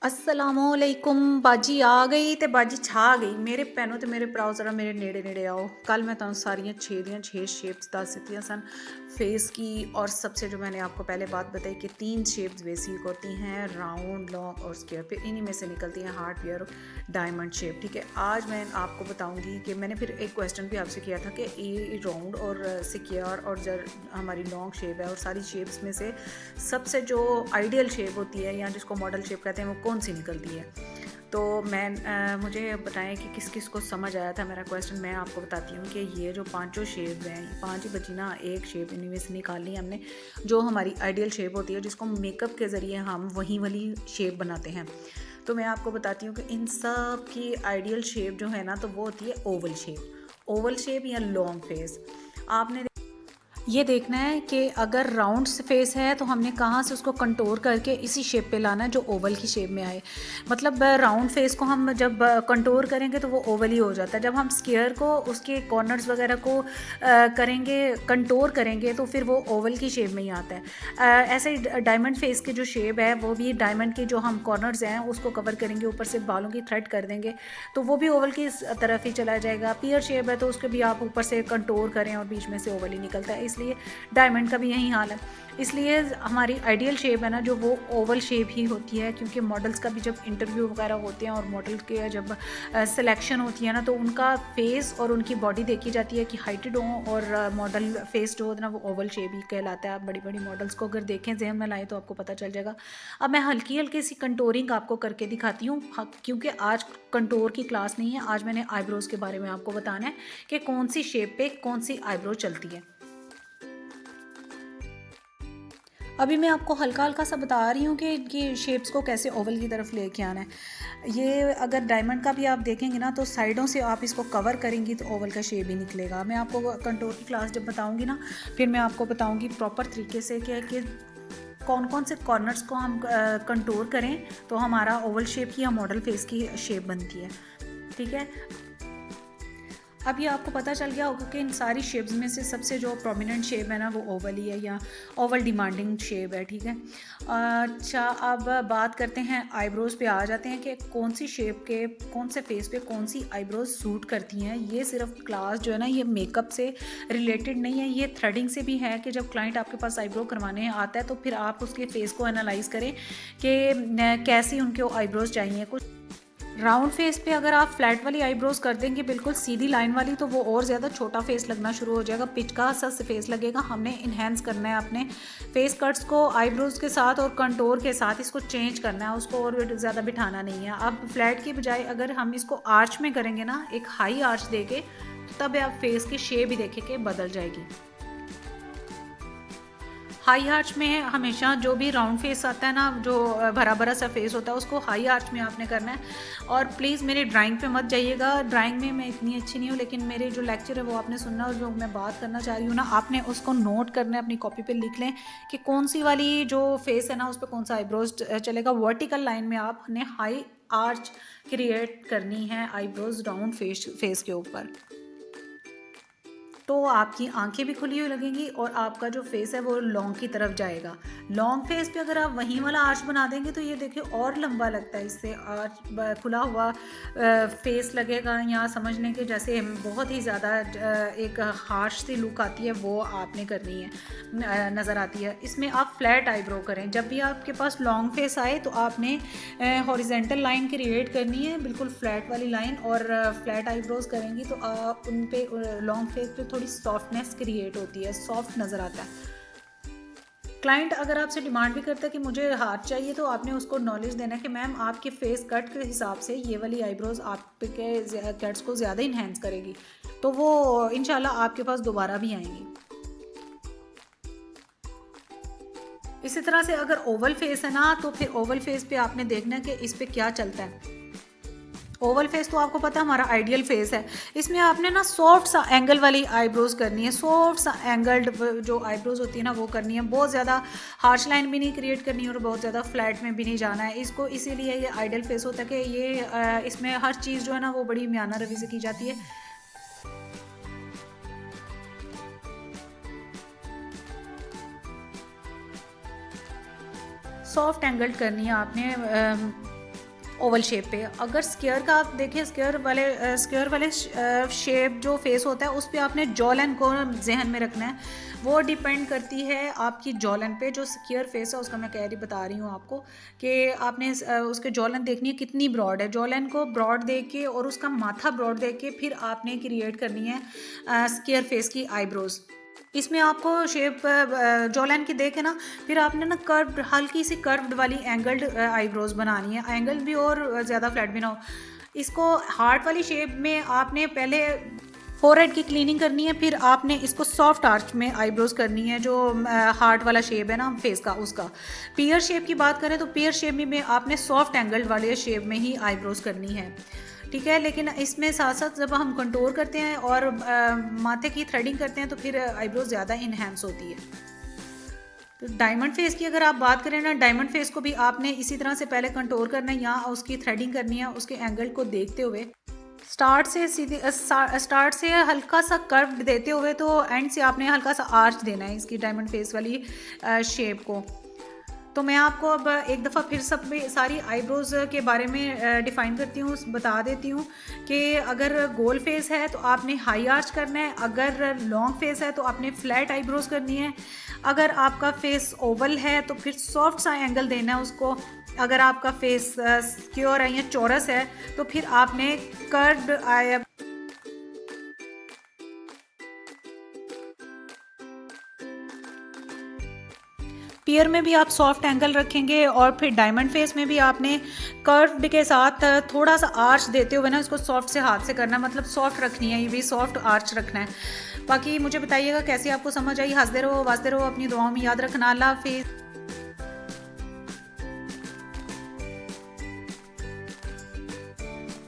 असलामुअलैकुम बाजी आ गई ते बाजी छा गई मेरे भैनों ते मेरे भराओ जरा मेरे नेड़े नेड़े आओ। कल मैं तुम सारियां छे शेप्स दस दित्तियां सन फेस की। और सबसे जो मैंने आपको पहले बात बताई कि 3 शेप्स बेसिक होती हैं, राउंड, लॉन्ग और स्क्वायर। फिर इन्हीं में से निकलती हैं हार्ट, पेयर, डायमंड शेप। ठीक है, आज मैं आपको बताऊंगी कि मैंने फिर एक क्वेश्चन भी आपसे किया था कि ये राउंड और स्क्वायर और जब हमारी लॉन्ग शेप है और सारी शेप्स में से सबसे जो आइडियल शेप होती है या जिसको मॉडल शेप कहते हैं वो कौन सी निकलती है। तो मुझे बताएं कि किस किस को समझ आया था मेरा क्वेश्चन। मैं आपको बताती हूँ कि ये जो पांचों शेप हैं, ये 5 ही बची ना, एक शेप इन्हीं में से निकालनी है हमने जो हमारी आइडियल शेप होती है, जिसको मेकअप के ज़रिए हम वही वाली शेप बनाते हैं। तो मैं आपको बताती हूँ कि इन सब की आइडियल शेप जो है ना, तो वो होती है ओवल शेप। ओवल शेप या लॉन्ग फेस। आपने ये देखना है कि अगर राउंड फेस है तो हमने कहाँ से उसको कंटोर करके इसी शेप पे लाना है जो ओवल की शेप में आए। मतलब राउंड फेस को हम जब कंटोर करेंगे तो वो ओवल ही हो जाता है। जब हम स्क्वायर को उसके कॉर्नर्स वगैरह को करेंगे, कंटोर करेंगे, तो फिर वो ओवल की शेप में ही आता है। ऐसे ही डायमंड फेस की जो शेप है वो भी डायमंड के जो हम कॉर्नर्स हैं उसको कवर करेंगे, ऊपर से बालों की थ्रेड कर देंगे तो वो भी ओवल की तरफ ही चला जाएगा। पियर शेप है तो उसके भी आप ऊपर से कंटोर करें और बीच में से ओवल ही निकलता है, इसलिए डायमंड का भी यही हाल है। इसलिए हमारी आइडियल शेप है ना जो वो ओवल शेप ही होती है, क्योंकि मॉडल्स का भी जब इंटरव्यू वगैरह होते हैं और मॉडल के जब सिलेक्शन होती है ना, तो उनका फेस और उनकी बॉडी देखी जाती है कि हाइटेड हो, और मॉडल फेस जो होता है ना वो ओवल शेप ही कहलाता है। आप बड़ी बड़ी मॉडल्स को अगर देखें, जहन में लाएँ, तो आपको पता चल जाएगा। अब मैं हल्की हल्की सी कंटोरिंग आपको करके दिखाती हूँ, क्योंकि आज कंटोर की क्लास नहीं है। आज मैंने आईब्रोज़ के बारे में आपको बताना है कि कौन सी शेप पे कौन सी आईब्रो चलती है। अभी मैं आपको हल्का हल्का सा बता रही हूँ कि इनकी शेप्स को कैसे ओवल की तरफ लेके आना है। ये अगर डायमंड का भी आप देखेंगे ना, तो साइडों से आप इसको कवर करेंगी तो ओवल का शेप ही निकलेगा। मैं आपको कंटोर की क्लास जब बताऊँगी ना, फिर मैं आपको बताऊँगी प्रॉपर तरीके से कि कौन कौन से कॉर्नर्स को हम कंटोर करें तो हमारा ओवल शेप की या मॉडल फेस की शेप बनती है। ठीक है, अब ये आपको पता चल गया होगा कि इन सारी शेप्स में से सबसे जो प्रोमिनेंट शेप है ना वो ओवल ही है, या ओवल डिमांडिंग शेप है। ठीक है, अच्छा अब बात करते हैं आईब्रोज़ पे। आ जाते हैं कि कौन सी शेप के कौन से फेस पे कौन सी आईब्रोज़ सूट करती हैं। ये सिर्फ क्लास जो है ना, ये मेकअप से रिलेटेड नहीं है, ये थ्रेडिंग से भी है। कि जब क्लाइंट आपके पास आईब्रो करवाने आता है तो फिर आप उसके फेस को एनालाइज करें कि कैसी उनके आईब्रोज़ चाहिए। कुछ राउंड फेस पे अगर आप फ्लैट वाली आईब्रोज कर देंगे बिल्कुल सीधी लाइन वाली, तो वो और ज़्यादा छोटा फेस लगना शुरू हो जाएगा, पिचका सा फेस लगेगा। हमने इन्हेंस करना है अपने फेस कट्स को आईब्रोज के साथ और कंटोर के साथ, इसको चेंज करना है, उसको और ज़्यादा बिठाना नहीं है। अब फ्लैट की बजाय अगर हम इसको आर्च में करेंगे ना, एक हाई आर्च दे के, तब आप फेस की शेप भी देखें कि बदल जाएगी। हाई आर्च में हमेशा जो भी राउंड फेस आता है ना, जो भरा भरा सा फेस होता है, उसको हाई आर्च में आपने करना है। और प्लीज़ मेरी ड्राइंग पे मत जाइएगा, ड्राइंग में मैं इतनी अच्छी नहीं हूँ, लेकिन मेरे जो लेक्चर है वो आपने सुनना, और जो मैं बात करना चाह रही हूँ ना, आपने उसको नोट करना है, अपनी कॉपी पे लिख लें कि कौन सी वाली जो फेस है ना उस पर कौन सा आईब्रोज चलेगा। वर्टिकल लाइन में आपने हाई आर्च क्रिएट करनी है आईब्रोज राउंड फेस के ऊपर, तो आपकी आंखें भी खुली हुई लगेंगी और आपका जो फेस है वो लॉन्ग की तरफ जाएगा। लॉन्ग फेस पे अगर आप वहीं वाला आर्च बना देंगे तो ये देखिए और लंबा लगता है, इससे आर्च खुला हुआ फेस लगेगा। यहाँ समझ लें कि जैसे बहुत ही ज़्यादा एक हार्श सी लुक आती है, वो आपने करनी है, नज़र आती है। इसमें आप फ्लैट आईब्रो करें। जब भी आपके पास लॉन्ग फेस आए तो आपने हॉरिजेंटल लाइन क्रिएट करनी है, बिल्कुल फ्लैट वाली लाइन, और फ्लैट आईब्रोज करेंगी तो आप उन पे लॉन्ग फेस पे थोड़ी सॉफ्टनेस क्रिएट होती है, सॉफ्ट नज़र आता है। क्लाइंट अगर आपसे डिमांड भी करता है कि मुझे हाथ चाहिए, तो आपने उसको नॉलेज देना है कि मैम आपके फेस कट के हिसाब से ये वाली आईब्रोज आपके कट्स को ज़्यादा इन्हेंस करेगी, तो वो इंशाल्लाह आपके पास दोबारा भी आएंगी। इसी तरह से अगर ओवल फेस है ना, तो फिर ओवल फेस पे आपने देखना है कि इस पे क्या चलता है। ओवल फेस तो आपको पता है हमारा आइडियल फेस है। इसमें आपने ना सॉफ्ट सा एंगल वाली आईब्रोज करनी है, सॉफ्ट सा एंगल्ड जो आईब्रोज होती है ना वो करनी है। बहुत ज़्यादा हार्श लाइन भी नहीं क्रिएट करनी और बहुत ज़्यादा फ्लैट में भी नहीं जाना है इसको। इसीलिए ये आइडियल फेस होता है कि ये इसमें हर चीज़ जो है ना वो बड़ी म्याना रवि से की जाती है। सॉफ्ट एंगल्ड करनी है आपने ओवल शेप पे। अगर स्क्वायर का आप देखिए, स्क्वायर वाले शेप जो फेस होता है उस पे आपने जॉ लाइन को जहन में रखना है। वो डिपेंड करती है आपकी जॉ लाइन पे। जो स्क्वायर फेस है उसका मैं कह रही बता रही हूँ आपको कि आपने उसके जॉ लाइन देखनी है कितनी ब्रॉड है। जॉ लाइन को ब्रॉड देख के और उसका माथा ब्रॉड देख के फिर आपने क्रिएट करनी है स्क्वायर फेस की आईब्रोज। इसमें आपको शेप जॉ लाइन की देखे ना, फिर आपने ना कर्व्ड, हल्की सी कर्व्ड वाली एंगल्ड आईब्रोज बनानी है। एंगल भी और ज़्यादा फ्लैट भी ना हो। इसको हार्ट वाली शेप में आपने पहले फोरहेड की क्लीनिंग करनी है, फिर आपने इसको सॉफ्ट आर्च में आईब्रोज करनी है। जो हार्ट वाला शेप है ना फेस का, उसका पियर शेप की बात करें तो पियर शेप में आपने सॉफ्ट एंगल्ड वाले शेप में ही आईब्रोज करनी है, ठीक है। लेकिन इसमें साथ साथ जब हम कंटूर करते हैं और माथे की थ्रेडिंग करते हैं तो फिर आईब्रोज ज़्यादा इन्हेंस होती है। तो डायमंड फेस की अगर आप बात करें ना, डायमंड फेस को भी आपने इसी तरह से पहले कंटूर करना है, यहाँ उसकी थ्रेडिंग करनी है उसके एंगल को देखते हुए। स्टार्ट से हल्का सा कर्व देते हुए तो एंड से आपने हल्का सा आर्च देना है इसकी डायमंड फेस वाली शेप को। तो मैं आपको अब एक दफ़ा फिर सारी आईब्रोज के बारे में डिफ़ाइन करती हूँ, बता देती हूँ कि अगर गोल फेस है तो आपने हाई आर्च करना है, अगर लॉन्ग फेस है तो आपने फ्लैट आईब्रोज करनी है, अगर आपका फेस ओवल है तो फिर सॉफ्ट सा एंगल देना है उसको, अगर आपका फेस स्क्वायर है या चौरस है तो फिर आपने कर्व्ड पियर में भी आप सॉफ्ट एंगल रखेंगे और फिर डायमंड फेस में भी आपने कर्व्ड के साथ थोड़ा सा आर्च देते हुए ना इसको सॉफ्ट से हाथ से करना है, मतलब सॉफ्ट रखनी है, ये भी सॉफ्ट आर्च रखना है। बाकी मुझे बताइएगा कैसी आपको समझ आई। हंसते रहो, वास्ते रहो, अपनी दुआओं में याद रखना। अल्लाह हाफिज़।